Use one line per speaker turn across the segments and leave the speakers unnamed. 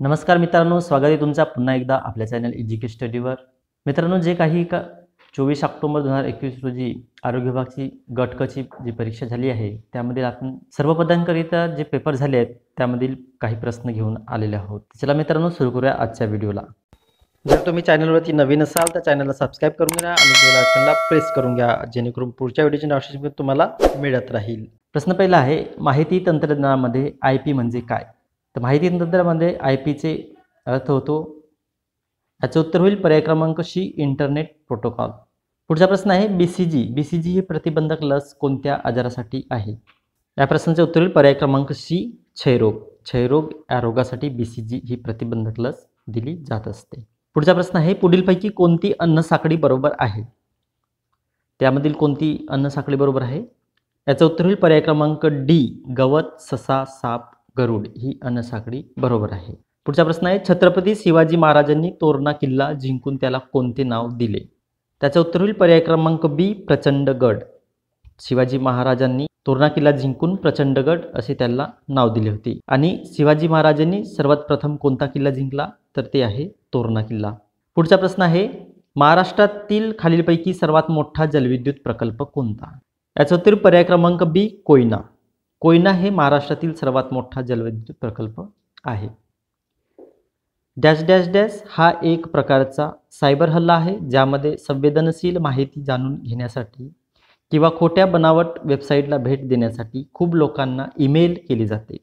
नमस्कार मित्रांनो, स्वागत आहे तुमचा पुन्हा एकदा आपल्या चॅनल एज्युकेशन स्टडीवर। मित्रांनो, जे काही 24 ऑक्टोबर 2021 रोजी आरोग्य विभागाची गट क ची जी परीक्षा झाली आहे त्यामध्ये आपण सर्व पदांकरिता जे पेपर झाले आहेत त्यामधील काही प्रश्न घेऊन आलेले आहोत। चला मित्रांनो, सुरू करूया आजच्या व्हिडिओला। जर तुम्ही चॅनलवरती नवीन असाल तर चॅनलला सबस्क्राइब करून घ्या आणि बेल आयकॉनला प्रेस करून घ्या, जेणेकरून पुढच्या व्हिडिओची नोटिफिकेशन तुम्हाला मिळत राहील। प्रश्न पहिला आहे, माहिती तंत्रज्ञानामध्ये आयपी म्हणजे काय? तर माहिती तंत्रज्ञानामध्ये आयपीचे अर्थ होतो, याचे उत्तर होईल पर्याय क्रमांक सी, इंटरनेट प्रोटोकॉल। पुढचा प्रश्न आहे, बीसीजी बीसीजी ही प्रतिबंधक लस कोणत्या आजारासाठी आहे? या प्रश्नाचे उत्तर होईल पर्याय क्रमांक सी, क्षयरोग। क्षयरोग या रोगासाठी बीसीजी ही प्रतिबंधक लस दिली जात असते। पुढचा प्रश्न आहे, पुढीलपैकी कोणती अन्न साखळी बरोबर आहे? त्यामधील कोणती अन्न साखळी बरोबर आहे? याचं उत्तर होईल पर्याय क्रमांक डी, गवत, ससा, साप, गरुड ही अन्न साखळी बरोबर आहे। पुढचा प्रश्न आहे, छत्रपती शिवाजी महाराजांनी तोरणा किल्ला जिंकून त्याला कोणते नाव दिले? त्याचं उत्तर होईल पर्याय क्रमांक बी, प्रचंडगड। शिवाजी महाराजांनी तोरणा किल्ला जिंकून प्रचंडगड असे त्याला नाव दिले होते। आणि शिवाजी महाराजांनी सर्वात प्रथम कोणता किल्ला जिंकला? तर ते आहे तोरणा किल्ला। पुढचा प्रश्न आहे, महाराष्ट्रातील खालीलपैकी सर्वात मोठा जलविद्युत प्रकल्प कोणता? याचं उत्तर पर्याय क्रमांक बी, कोयना। कोयना हे महाराष्ट्रातील सर्वात मोठा जलविद्युत प्रकल्प आहे। डॅश डॅश डॅश हा एक प्रकारचा सायबर हल्ला आहे, ज्यामध्ये संवेदनशील माहिती जाणून घेण्यासाठी किंवा खोट्या बनावट वेबसाईटला भेट देण्यासाठी खूप लोकांना ईमेल केली जाते।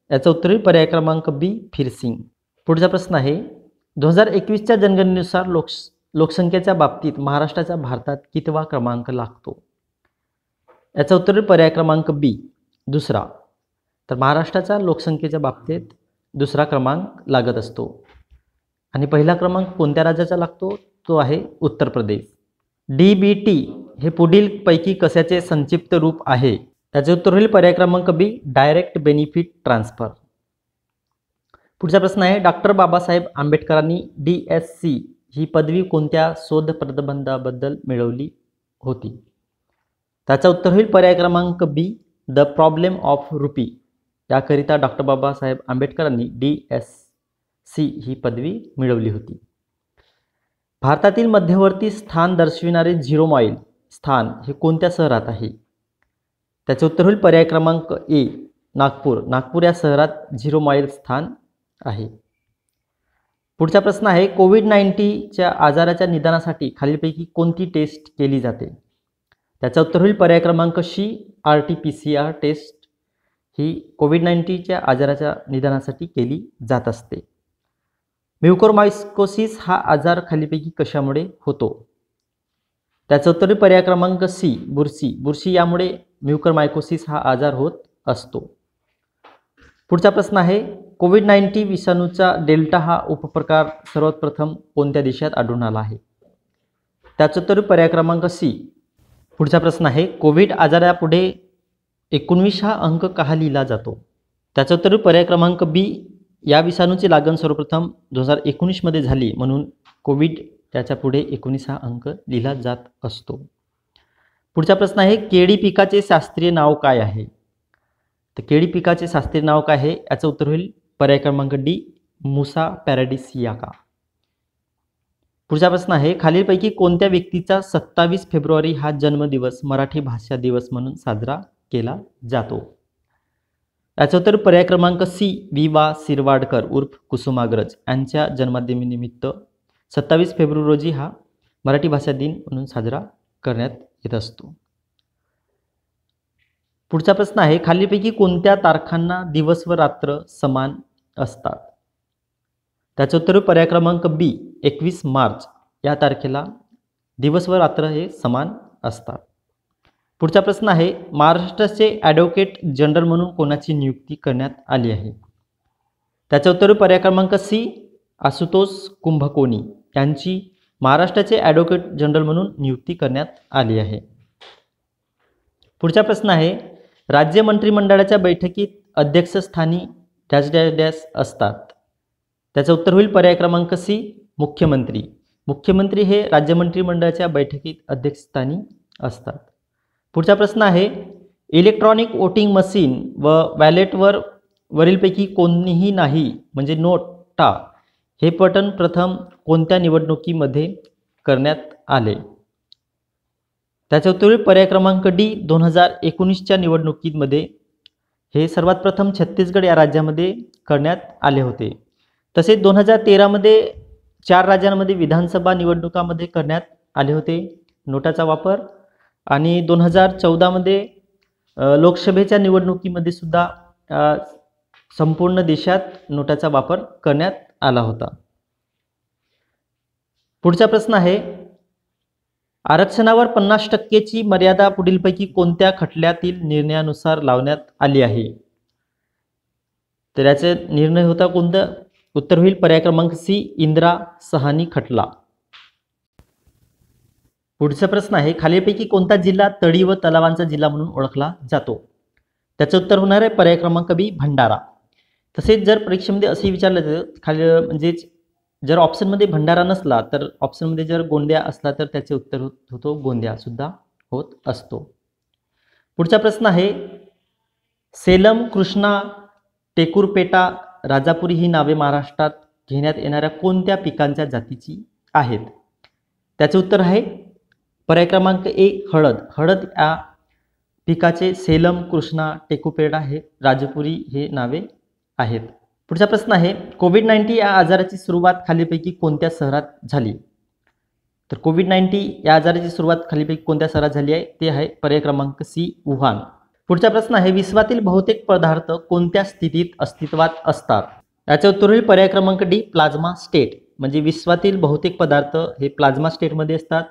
याचं उत्तर पर्याय क्रमांक बी, फिरसिंग। पुढचा प्रश्न आहे, 2021च्या जनगणनेनुसार लोकसंख्येच्या बाबतीत महाराष्ट्राचा भारतात कितवा क्रमांक लागतो? याचं उत्तर पर्याय क्रमांक बी, दुसरा। तर महाराष्ट्राच्या लोकसंख्येच्या बाबतीत दुसरा क्रमांक लागत असतो। आणि पहिला क्रमांक कोणत्या राज्याचा लागतो? तो आहे उत्तर प्रदेश। डीबीटी हे पुढील पैकी कशाचे संक्षिप्त रूप आहे? त्याचे उत्तर होईल पर्याय क्रमांक बी, डायरेक्ट बेनिफिट ट्रान्सफर। पुढचा प्रश्न आहे, डॉक्टर बाबासाहेब आंबेडकरांनी DSc ही पदवी कोणत्या शोध प्रबंधाबद्दल मिळवली होती? त्याचं उत्तर होईल पर्याय क्रमांक बी, द प्रॉब्लेम ऑफ रुपी। याकरिता डॉक्टर बाबासाहेब आंबेडकरांनी DSc ही पदवी मिळवली होती। भारतातील मध्यवर्ती स्थान दर्शविणारे 0 माईल स्थान हे कोणत्या शहरात आहे? त्याचे उत्तर होईल पर्याय क्रमांक ए, नागपूर। नागपूर या शहरात 0 माईल स्थान आहे। पुढचा प्रश्न आहे, कोविड-19च्या आजाराच्या निदानासाठी खालीलपैकी कोणती टेस्ट केली जाते? त्याचं उत्तर होईल पर्याय क्रमांक सी, RT-PCR टेस्ट ही कोविड-19च्या आजाराच्या निदानासाठी केली जात असते। म्युकोरमायकोसिस हा आजार खालीलपैकी कशामुळे होतो? त्याचं उत्तर पर्याय क्रमांक सी, बुरशी। बुरशी यामुळे म्युकोरमायकोसिस हा आजार होत असतो। पुढचा प्रश्न आहे, कोविड-19 विषाणूचा डेल्टा हा उपप्रकार सर्वात प्रथम कोणत्या देशात आढळून आला आहे? त्याचं उत्तर पर्याय क्रमांक सी। पुढचा प्रश्न आहे, कोविड आजारापुढे 19 हा अंक का लिहिला जातो? त्याचं उत्तर पर्याय क्रमांक बी, या विषाणूची लागण सर्वप्रथम 2019 मध्ये झाली म्हणून कोविड त्याच्या पुढे 19 हा अंक लिहिला जात असतो। पुढचा प्रश्न आहे, केळी पिकाचे शास्त्रीय नाव काय आहे? तर केळी पिकाचे शास्त्रीय नाव काय आहे? याचं उत्तर होईल पर्याय क्रमांक डी, मुसा पॅराडिसियाका। पुढचा प्रश्न आहे, खालीलपैकी कोणत्या व्यक्तीचा 27 फेब्रुवारी हा जन्मदिवस मराठी भाषा दिवस म्हणून साजरा केला जातो? याचं उत्तर पर्याय क्रमांक सी, वि. शिरवाडकर उर्फ कुसुमाग्रज यांच्या जन्मदिनानिमित्त 27 फेब्रुवारी रोजी हा मराठी भाषा दिन म्हणून साजरा करण्यात येत असतो। पुढचा प्रश्न आहे, खालीलपैकी कोणत्या तारखांना दिवस व रात्र समान असतात? त्याचं उत्तर पर्याय क्रमांक बी, 21 मार्च या तारखेला दिवस व रात्र हे समान असतात। पुढचा प्रश्न आहे, महाराष्ट्राचे ॲडव्होकेट जनरल म्हणून कोणाची नियुक्ती करण्यात आली आहे? त्याचं उत्तर पर्याय क्रमांक सी, आशुतोष कुंभकोणी यांची महाराष्ट्राचे ॲडव्होकेट जनरल म्हणून नियुक्ती करण्यात आली आहे। पुढचा प्रश्न आहे, राज्य मंत्रिमंडळाच्या बैठकीत अध्यक्षस्थानी डॅश डॅश डॅश असतात? त्याचं उत्तर होईल पर्याय क्रमांक सी, मुख्यमंत्री। मुख्यमंत्री हे राज्य मंत्रिमंडळाच्या बैठकीत अध्यक्षस्थानी असतात। पुढचा प्रश्न आहे, इलेक्ट्रॉनिक वोटिंग मशीन व वॅलेटवर वरीलपैकी कोणीही नाही म्हणजे नोट टा हे पठण प्रथम कोणत्या निवडणुकीमध्ये करण्यात आले? त्याचे उत्तर होईल पर्याय क्रमांक डी 2019च्या निवडणुकीमध्ये हे सर्वात प्रथम छत्तीसगड या राज्यामध्ये करण्यात आले होते. तसेच 2013 मध्ये 4 राज्यांमध्ये विधानसभा निवडणुकामध्ये करण्यात आले होते नोटाचा वापर, आणि 2014 मध्ये लोकसभेच्या निवडणुकीमध्ये सुद्धा संपूर्ण देशात नोटाचा वापर करण्यात आला होता. पुढचा प्रश्न आहे, आरक्षणावर 50%ची मर्यादा पुढीलपैकी कोणत्या खटल्यातील निर्णयानुसार लावण्यात आली आहे? तर याचा निर्णय होता कोणता? उत्तर होईल पर्याय क्रमांक सी, इंदिरा सहानी खटला. पुढचा प्रश्न आहे, खालीलपैकी कोणता जिल्हा तळी व तलावांचा जिल्हा म्हणून ओळखला जातो? त्याचं उत्तर होणार आहे पर्याय क्रमांक बी, भंडारा. तसेच जर परीक्षेमध्ये असे विचारलं तर खाली म्हणजेच जर ऑप्शनमध्ये भंडारा नसला तर ऑप्शनमध्ये जर गोंदिया असला तर त्याचे उत्तर होतो गोंदिया सुद्धा होत असतो. पुढचा प्रश्न आहे, सेलम, कृष्णा, टेकुरपेटा, राजापुरी ही नावे महाराष्ट्रात घेण्यात येणाऱ्या कोणत्या पिकांच्या जातीची आहेत? त्याचे उत्तर आहे पर्याय क्रमांक ए, हळद. हळद या पिकाचे सेलम, कृष्णा, टेकुपेटा हे राजापुरी हे नावे आहेत. पुढचा प्रश्न आहे, कोविड-19 या आजाराची सुरुवात खालीलपैकी कोणत्या शहरात झाली? तर कोविड-19 या आजाराची सुरुवात खालीलपैकी कोणत्या शहरात झाली आहे? ते आहे पर्याय क्रमांक सी, वुहान. पुढचा प्रश्न आहे, विश्वातील बहुतेक पदार्थ कोणत्या स्थितीत अस्तित्वात असतात? याचे उत्तर होईल पर्याय क्रमांक डी, प्लाझ्मा स्टेट. म्हणजे विश्वातील बहुतेक पदार्थ हे प्लाझ्मा स्टेटमध्ये असतात.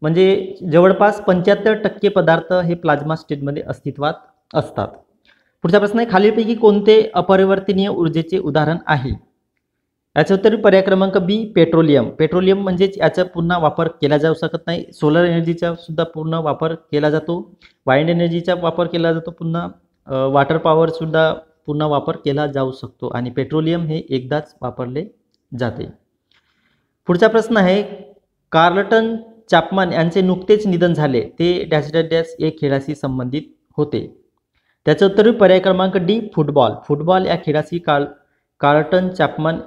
म्हणजे जवळपास 75% पदार्थ हे प्लाझ्मा स्टेटमध्ये अस्तित्वात असतात. पुढचा प्रश्न आहे, खालीलपैकी कोणते अपरिवर्तनीय ऊर्जेचे उदाहरण आहे? याचे उत्तर पर्याय क्रमांक बी, पेट्रोलियम. पेट्रोलियम म्हणजेच याचा पुन्हा वापर केला जाऊ शकत नाही. सोलर एनर्जीचा सुद्धा पूर्ण वापर केला जातो, वाइंड एनर्जीचा वापर केला जातो, पुन्हा वॉटर पॉवर सुद्धा पुन्हा वापर केला जाऊ शकतो, आणि पेट्रोलियम हे एकदाच वापरले जाते. पुढचा प्रश्न आहे, कार्लटन चॅपमन यांचे नुकतेच निधन झाले, ते डॅश डॅश डॅश या खेळाशी संबंधित होते. त्याचं उत्तर पर्याय क्रमांक डी, फुटबॉल. फुटबॉल या खेळाशी कार्लटन चॅपमन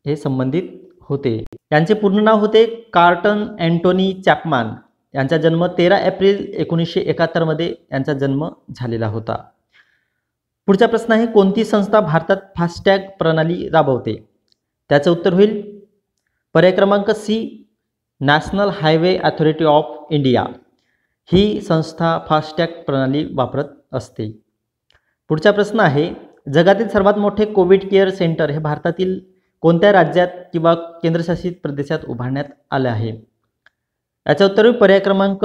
हे संबंधित होते. यांचे पूर्ण नाव होते कार्लटन अँटोनी चॅपमन. यांचा जन्म 13 एप्रिल 1971 मध्ये यांचा जन्म झालेला होता. पुढचा प्रश्न आहे, कोणती संस्था भारतात फास्टॅग प्रणाली राबवते? त्याचं उत्तर होईल पर्याय क्रमांक C, National Highway Authority of India. ही संस्था फास्टॅग प्रणाली वापरत असते. पुढचा प्रश्न आहे, जगातील सर्वात मोठे कोविड केअर सेंटर हे भारतातील कोणत्या राज्यात किंवा केंद्रशासित प्रदेशात उभारण्यात आले आहे? याचं उत्तर पर्याय क्रमांक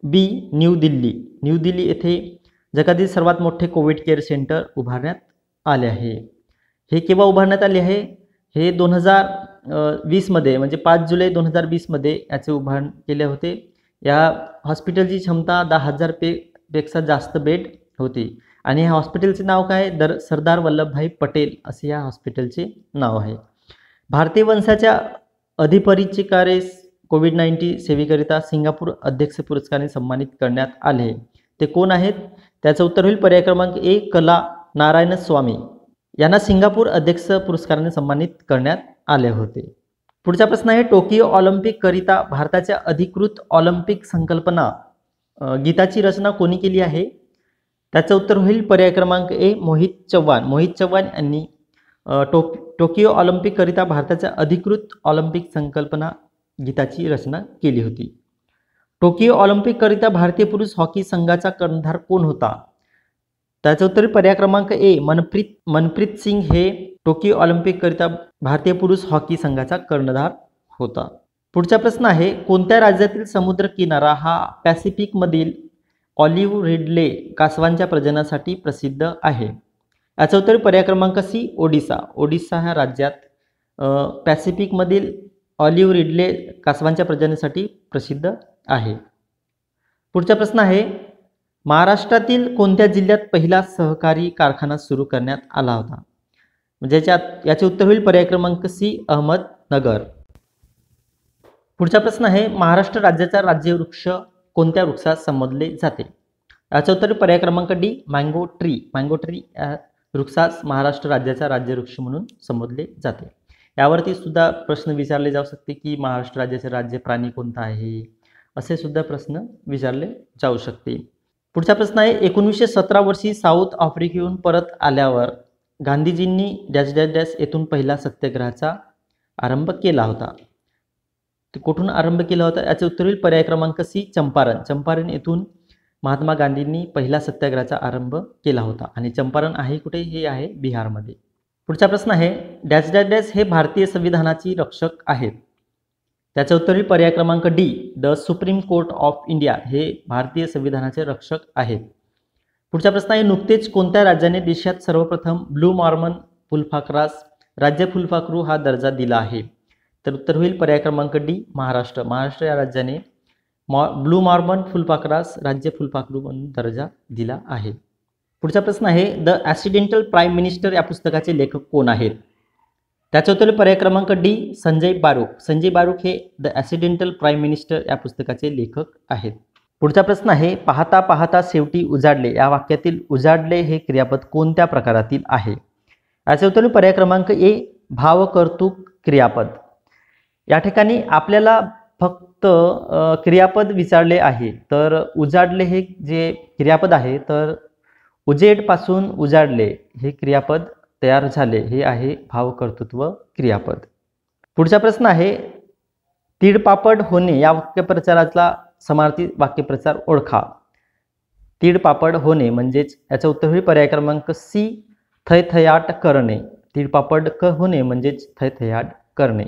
बी, न्यू दिल्ली. न्यू दिल्ली येथे जगातील सर्वात मोठे कोविड केअर सेंटर उभारण्यात आले आहे. हे केव्हा उभारण्यात आले आहे? हे 2020 मध्ये म्हणजे 5 जुलै 2020 मध्ये याचे उभारण केले होते. या हॉस्पिटलची क्षमता 10,000 पेक्षा जास्त बेड होती, आणि ह्या हॉस्पिटलचे नाव काय? सरदार वल्लभभाई पटेल असे या हॉस्पिटलचे नाव आहे. भारतीय वंशाच्या अधिपरिचिकारेस कोविड-19 सेवेकरिता सिंगापूर अध्यक्ष पुरस्काराने सन्मानित करण्यात आले. ते कोण आहेत? त्याचं उत्तर होईल पर्याय क्रमांक ए, कला नारायण स्वामी. यांना सिंगापूर अध्यक्ष पुरस्काराने सन्मानित करण्यात आले होते. पुढचा प्रश्न आहे, टोकियो ऑलिम्पिक करिता भारताच्या अधिकृत ऑलिम्पिक संकल्पना गीताची रचना कोणी केली आहे? त्याचं उत्तर होईल पर्याय क्रमांक ए, मोहित चव्हाण. मोहित चव्हाण यांनी टोकियो ऑलिम्पिक करिता भारताच्या अधिकृत ऑलिम्पिक संकल्पना गीताची रचना केली होती. टोकियो ऑलिम्पिक करिता भारतीय पुरुष हॉकी संघाचा कर्णधार कोण होता? त्याचं उत्तर पर्याय क्रमांक ए, मनप्रीत सिंग हे टोकियो ऑलिम्पिक करिता भारतीय पुरुष हॉकी संघाचा कर्णधार होता. पुढचा प्रश्न आहे, कोणत्या राज्यातील समुद्र किनारा हा पॅसिफिकमधील ऑलिव्ह रिडले कासवांच्या प्रजननासाठी प्रसिद्ध आहे? याचं उत्तर पर्याय क्रमांक सी, ओडिसा. ओडिसा ह्या राज्यात पॅसिफिकमधील ऑलिव्ह रिडले कासवांच्या प्रजननासाठी प्रसिद्ध आहे. पुढचा प्रश्न आहे, महाराष्ट्रातील कोणत्या जिल्ह्यात पहिला सहकारी कारखाना सुरू करण्यात आला होता? म्हणजे याचे उत्तर होईल पर्याय क्रमांक सी, अहमदनगर. पुढचा प्रश्न आहे, महाराष्ट्र राज्याचा राज्यवृक्ष कोणत्या वृक्षास संबोधले जाते? याचं उत्तर पर्याय क्रमांक D, mango tree. Mango tree वृक्षास महाराष्ट्र राज्याचा राज्यवृक्ष म्हणून संबोधले जाते. यावरती सुद्धा प्रश्न विचारले जाऊ शकते की महाराष्ट्र राज्याचे राज्य प्राणी कोणता आहे, असे सुद्धा प्रश्न विचारले जाऊ शकते. पुढचा प्रश्न आहे 1917 वर्षी साऊथ आफ्रिकेहून परत आल्यावर गांधीजींनी डॅश डॅश डॅश येथून पहिला सत्याग्रहाचा आरंभ केला होता. ते कुठून आरंभ केला होता याचे उत्तर होईल पर्याय क्रमांक सी, चंपारण. चंपारण येथून महात्मा गांधींनी पहिला सत्याग्रहाचा आरंभ केला होता आणि चंपारण आहे कुठे, हे आहे बिहारमध्ये. पुढचा प्रश्न आहे डॅश डॅश डॅश हे भारतीय संविधानाची रक्षक आहेत. त्याचे उत्तर होईल पर्याय क्रमांक D, the supreme court of India हे भारतीय संविधानाचे रक्षक आहेत. पुढचा प्रश्न आहे नुकतेच कोणत्या राज्याने देशात सर्वप्रथम ब्लू मॉर्मन फुलपाखरास राज्य फुलपाखरू हा दर्जा दिला आहे. तर उत्तर होईल पर्याय क्रमांक डी, महाराष्ट्र. महाराष्ट्र या राज्याने ब्लू मॉर्मन फुलपाखरास राज्य फुलपाखरू म्हणून दर्जा दिला आहे. पुढचा प्रश्न आहे द ॲक्सिडेंटल प्राईम मिनिस्टर या पुस्तकाचे लेखक कोण आहेत. त्याचे उत्तर पर्याय क्रमांक डी, संजय बारोक. संजय बारोक हे द ॲक्सिडेंटल प्राईम मिनिस्टर या पुस्तकाचे लेखक आहेत. पुढचा प्रश्न आहे पाहता पाहता शेवटी उजाडले या वाक्यातील उजाडले हे क्रियापद कोणत्या प्रकारातील आहे. याचे उत्तर पर्याय क्रमांक ए, भावकर्तृक क्रियापद. या ठिकाणी आपल्याला फक्त क्रियापद विचारले आहे. तर उजाडले हे जे क्रियापद आहे, तर उजेडपासून उजाडले हे क्रियापद तयार झाले, हे आहे भावकर्तृत्व क्रियापद. पुढचा प्रश्न आहे तीडपापड होणे या वाक्यप्रचाराचा समार्थी वाक्यप्रचार ओळखा. तीडपापड होणे म्हणजेच याचं उत्तर होईल पर्याय क्रमांक सी, थैथयाट करणे. तीडपापड होणे म्हणजेच थैथयाट करणे.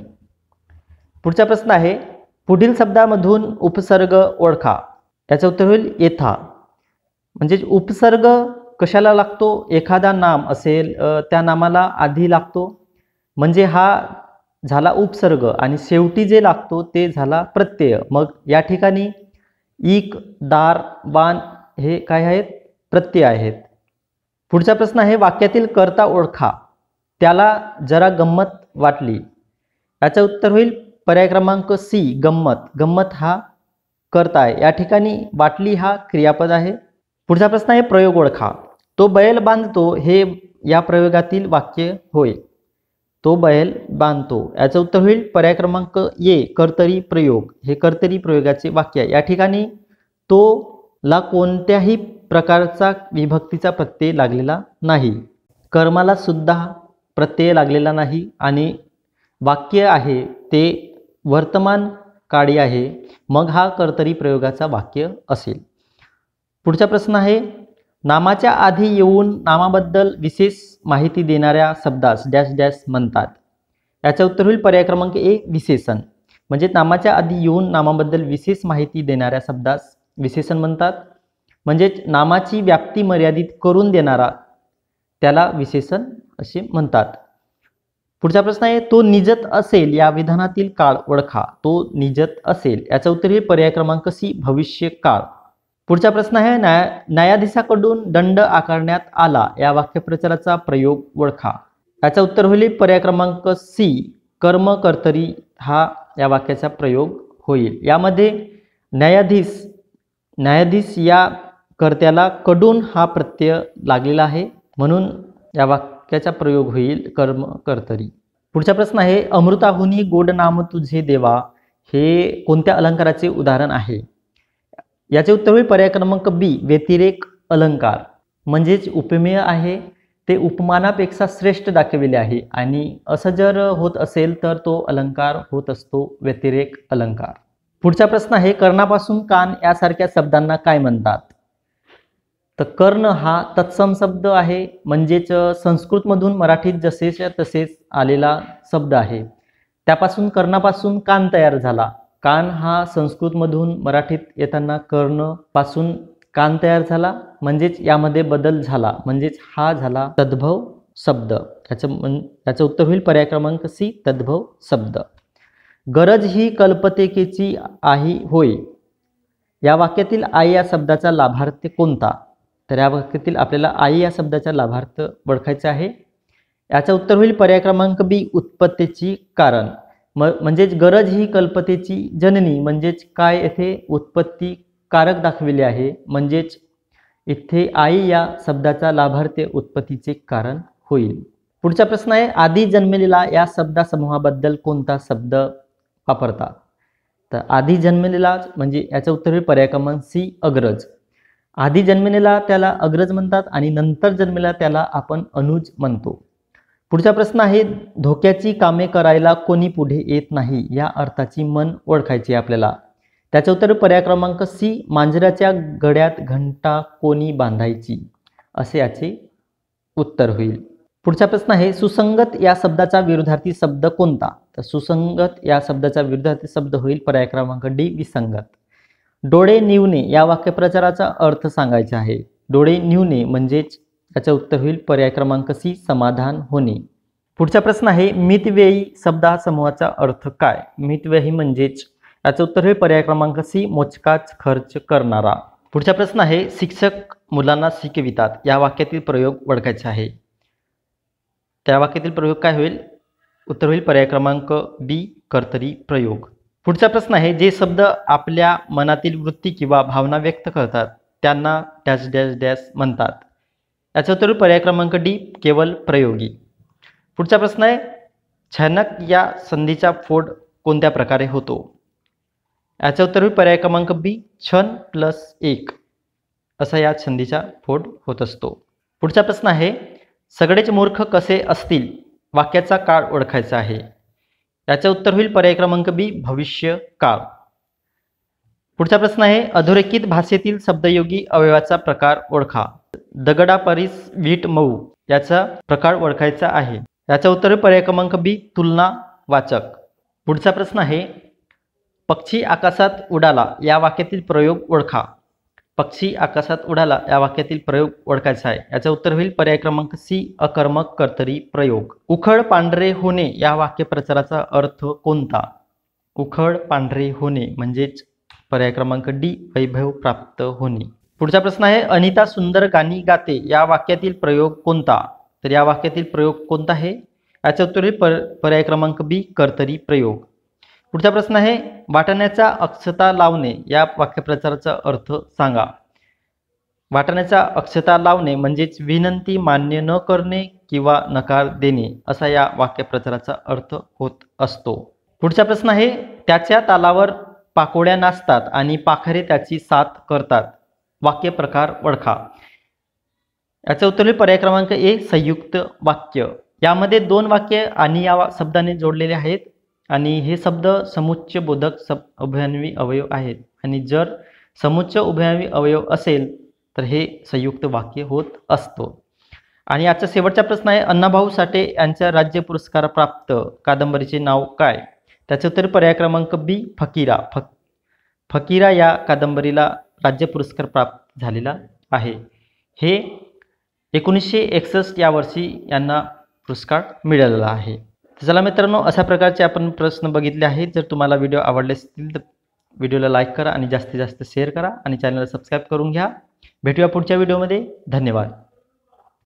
पुढचा प्रश्न आहे पुढील शब्दामधून उपसर्ग ओळखा. याचं उत्तर होईल येथा. म्हणजेच उपसर्ग कशाला लागतो, एखादा नाम असेल त्या नामाला आधी लागतो म्हणजे हा झाला उपसर्ग आणि शेवटी जे लागतो ते झाला प्रत्यय. मग या ठिकाणी इक, दार, बाण हे काय आहेत, प्रत्यय आहेत. पुढचा प्रश्न आहे वाक्यातील कर्ता ओळखा. त्याला जरा गंमत वाटली. याचं उत्तर होईल पर्याय क्रमांक सी, गंमत. गंमत हा कर्ता आहे. या ठिकाणी वाटली हा क्रियापद आहे. पुढचा प्रश्न आहे प्रयोग ओळखा. तो बैल बांधतो हे या प्रयोगातील वाक्य होय. तो बैल बांधतो. याचं उत्तर होईल पर्याय क्रमांक ए, कर्तरी प्रयोग. हे कर्तरी प्रयोगाचे वाक्य आहे. या ठिकाणी तो ला कोणत्याही प्रकारचा विभक्तीचा प्रत्यय लागलेला नाही. कर्माला सुद्धा प्रत्यय लागलेला नाही आणि वाक्य आहे ते वर्तमान काळी आहे. मग हा कर्तरी प्रयोगाचा वाक्य असेल. पुढचा प्रश्न आहे नामाच्या आधी येऊन नामाबद्दल विशेष माहिती देणाऱ्या शब्दास डॅश डॅश म्हणतात. याचं उत्तर होईल पर्याय क्रमांक ए, विशेषण. म्हणजे नामाच्या आधी येऊन नामाबद्दल विशेष माहिती देणाऱ्या शब्दास विशेषण म्हणतात. म्हणजेच नामाची व्याप्ती मर्यादित करून देणारा त्याला विशेषण असे म्हणतात. पुढचा प्रश्न आहे तो निजत असेल या विधानातील काळ ओळखा. तो निजत असेल. याचं उत्तर हे पर्याय क्रमांक सी, भविष्य काळ. पुढचा प्रश्न आहे न्यायाधीशाकडून दंड आकारण्यात आला या वाक्यप्रचाराचा प्रयोग ओळखा. याचं उत्तर होईल पर्याय क्रमांक सी, कर्म कर्तरी हा या वाक्याचा प्रयोग होईल. यामध्ये न्यायाधीश या कर्त्याला कडून हा प्रत्यय लागलेला आहे म्हणून या वाक्याचा प्रयोग होईल कर्म कर्तरी. पुढचा प्रश्न आहे अमृताहुनी गोड नाम तुझे देवा हे कोणत्या अलंकाराचे उदाहरण आहे. याचे उत्तर होईल पर्याय क्रमांक बी, व्यतिरेक अलंकार. म्हणजेच उपमेय आहे ते उपमानापेक्षा श्रेष्ठ दाखविले आहे आणि असं जर होत असेल तर तो अलंकार होत असतो व्यतिरेक अलंकार. पुढचा प्रश्न आहे कर्णापासून कान यासारख्या शब्दांना काय म्हणतात. तर कर्ण हा तत्सम शब्द आहे. म्हणजेच संस्कृतमधून मराठीत जसेच्या तसेच आलेला शब्द आहे. त्यापासून कर्णापासून कान तयार झाला. कान हा संस्कृतमधून मराठीत येताना कर्णपासून कान तयार झाला. म्हणजेच यामध्ये बदल झाला. म्हणजेच हा झाला तद्भव शब्द. याचं उत्तर होईल पर्याय क्रमांक सी, तद्भव शब्द. गरज ही कल्पतेकेची आई होय. या वाक्यातील आई या शब्दाचा लाभार्थ कोणता. तर या वाक्यातील आपल्याला आई या शब्दाचा लाभार्थ ओळखायचा आहे. याचं उत्तर होईल पर्याय क्रमांक बी, उत्पत्तीची कारण. म्हणजेच गरज ही कल्पतेची जननी. म्हणजेच काय येथे उत्पत्ती कारक दाखविले आहे. म्हणजेच इथे आई या शब्दाचा लाभार्थी उत्पत्तीचे कारण होईल. पुढचा प्रश्न आहे, आधी जन्मलेला या शब्दासमूहाबद्दल कोणता शब्द वापरतात? तर आधी जन्मलेला म्हणजे याचं उत्तर होईल पर्याय क्रमांक सी, अग्रज. आधी जन्मलेला त्याला अग्रज म्हणतात आणि नंतर जन्मलेला त्याला आपण अनुज म्हणतो. पुढचा प्रश्न आहे, धोक्याची कामे करायला कोणी पुढे येत नाही या अर्थाची म्हण ओळखायची आपल्याला. त्याचं उत्तर पर्याय क्रमांक सी, मांजराच्या गळ्यात घंटा कोणी बांधायची, असे याचे उत्तर होईल. पुढचा प्रश्न आहे, सुसंगत या शब्दाचा विरुद्धार्थी शब्द कोणता? तर सुसंगत या शब्दाचा विरुद्धार्थी शब्द होईल पर्याय क्रमांक डी, विसंगत. डोळे निवणे या वाक्यप्रचाराचा अर्थ सांगायचा आहे. डोळे निवणे म्हणजेच याचं उत्तर होईल पर्याय क्रमांक सी, समाधान होणे. पुढचा प्रश्न आहे, मितव्ययी शब्दासमूहाचा अर्थ काय? मितव्ययी म्हणजेच याचं उत्तर होईल पर्याय क्रमांक सी, मोजकाच खर्च करणारा. पुढचा प्रश्न आहे, शिक्षक मुलांना शिकवितात या वाक्यातील प्रयोग ओळखायचा आहे. त्या वाक्यातील प्रयोग काय होईल? उत्तर होईल पर्याय क्रमांक बी, कर्तरी प्रयोग. पुढचा प्रश्न आहे, जे शब्द आपल्या मनातील वृत्ती किंवा भावना व्यक्त करतात त्यांना डॅश डॅश डॅश म्हणतात. याचं उत्तर पर्याय क्रमांक डी, केवळ प्रयोगी. पुढचा प्रश्न आहे, छानक या संधीचा फोड कोणत्या प्रकारे होतो? याचं उत्तर होईल पर्याय क्रमांक बी, छन प्लस एक असा या संधीचा फोड होत असतो. पुढचा प्रश्न आहे, सगळेच मूर्ख कसे असतील वाक्याचा काळ ओळखायचा आहे. याचं उत्तर होईल पर्याय क्रमांक बी, भविष्य काळ. पुढचा प्रश्न आहे, अधोरेखित भाषेतील शब्दयोगी अवयवाचा प्रकार ओळखा. दगडापरीस वीट मऊ याचा प्रकार ओळखायचा आहे. याचं उत्तर पर्याय क्रमांक बी, तुलना वाचक. पुढचा प्रश्न आहे, पक्षी आकाशात उडाला या वाक्यातील प्रयोग ओळखा. पक्षी आकाशात उडाला या वाक्यातील प्रयोग ओळखायचा आहे. याचं उत्तर होईल पर्याय क्रमांक सी, अकर्मक कर्तरी प्रयोग. उखळ पांढरे होणे या वाक्यप्रचाराचा अर्थ कोणता? उखळ पांढरे होणे म्हणजेच पर्याय क्रमांक डी, वैभव प्राप्त होणे. पुढचा प्रश्न आहे, अनिता सुंदर गाणी गाते या वाक्यातील प्रयोग कोणता? तर या वाक्यातील प्रयोग कोणता आहे? याचं उत्तर होईल पर्याय क्रमांक बी, कर्तरी प्रयोग. पुढचा प्रश्न आहे, वाटाण्याचा अक्षता लावणे या वाक्यप्रचाराचा अर्थ सांगा. वाटाण्याचा अक्षता लावणे म्हणजेच विनंती मान्य न करणे किंवा नकार देणे असा या वाक्यप्रचाराचा अर्थ होत असतो. पुढचा प्रश्न आहे, त्याच्या तालावर पाकोड्या नाचतात आणि पाखरे त्याची साथ करतात. वाक्यप्रकार ओळखा. याचं उत्तर होईल पर्याय क्रमांक ए, संयुक्त वाक्य. यामध्ये दोन वाक्य आणि या शब्दाने जोडलेले आहेत आणि हे शब्द समुच्चय बोधक उभयान्वी अवयव आहेत आणि जर समुच्चय उभयान्वी अवयव असेल तर हे संयुक्त वाक्य होत असतो. आणि याचा शेवटचा प्रश्न आहे, अण्णाभाऊ साठे यांच्या राज्य पुरस्कार प्राप्त कादंबरीचे नाव काय? त्याचे उत्तर पर्याय क्रमांक बी, फकीरा. फकीरा या कादंबरीला राज्य पुरस्कार प्राप्त झालेला आहे. हे 1961 या वर्षी यांना पुरस्कार मिळालेला आहे. तर चला मित्रांनो, अशा प्रकारचे आपण प्रश्न बघितले आहेत. जर तुम्हाला व्हिडिओ आवडले असतील तर व्हिडिओला लाईक करा आणि जास्तीत जास्त शेअर करा आणि चॅनलला सबस्क्राईब करून घ्या. भेटूया पुढच्या व्हिडिओमध्ये. धन्यवाद.